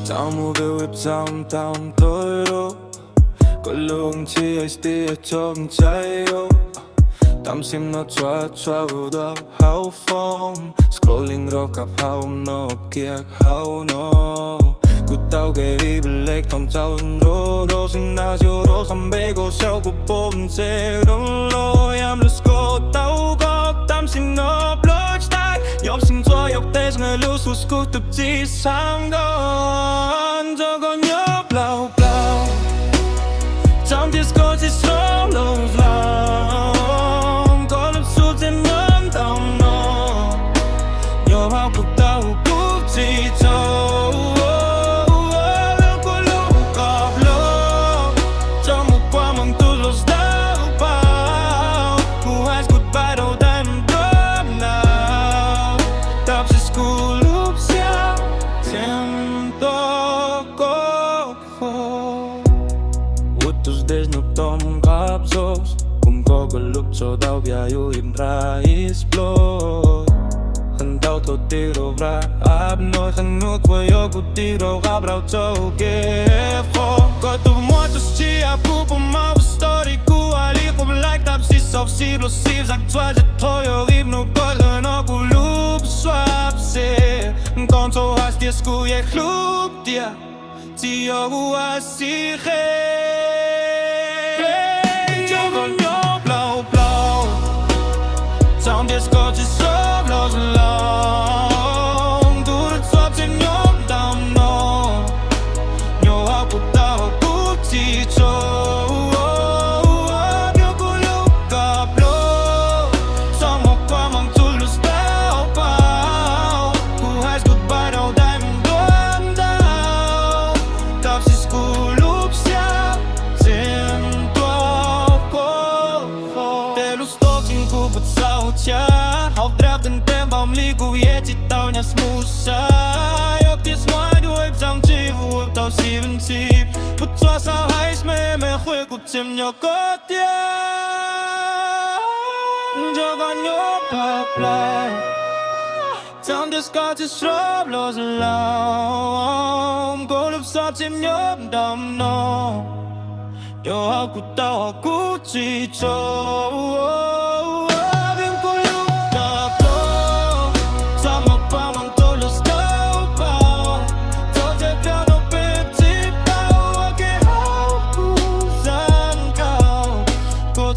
Taumobil whip down toro Có lúc chỉ ai still trong trái yêu Tâm sim nó chua đó hao phong Scrolling rồi cặp hao nó kia hao nó Cứ tao ghé đi bên lệch thòng trao rô Xin na chiều rô xăm bê cô xeo của bốm chê đông lô Let's go tao góc tâm sim nó blurch tag Nhọc xin cho dọc tê ngay lưu xuống scoot tập chỉ sang đón Cho có nhớ blau blau Trong disco chỉ số lâu lòng Có lập suốt trên nhóm tông nó Nhớ bao cuộc tao cũng chỉ trâu Có lúc gặp lỡ Trong một qua mong tôi lost đau bao Who has goodbye đâu tay mình đớp nào Tập sẽ school lúc xa Tiempo Desde no tomo capsos Cũng có lúc cho đau bia yêu im ra explode Hân đau thô tiro ra áp nỗi khăn nước với yêu của tiro gặp rau châu kê phô Có tụ mua cho chi áp cụ bộ mau story cụ ali cũng like tạp si sọc si lo si giặc choa chất thôi yêu im nó có lời nó của lúc swap se Con cho hát tia sku ye club tia Ti yo ua si khe Trong disco chỉ sớm lâu dần lòng Thu được xóa trên nhóm đam nó Nhiều học của tao cũng chỉ trâu Nhớ của lúc gặp lỡ Xong học qua mang tu lúc đau bao Who has goodbye đâu đây mình đoán đau Tập sĩ school lúc xa Trên toa cô Tê lúc stop trên khu vực sau Học rap tên tên bóng ly của ye chỉ tao nhà smooth sai Học tiết ngoài đuôi trong chi vụ tao si bên chip Bút choa sao hay mê khuê của chìm nhỏ có tiếng Cho con nhớ bạc lại Trong disco chỉ sớm lâu dần lòng Có lúc sao chìm nhớ đầm nó Điều học của tao học cũng chỉ trâu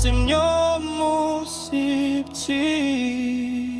Tìm nhớ mù xịp chi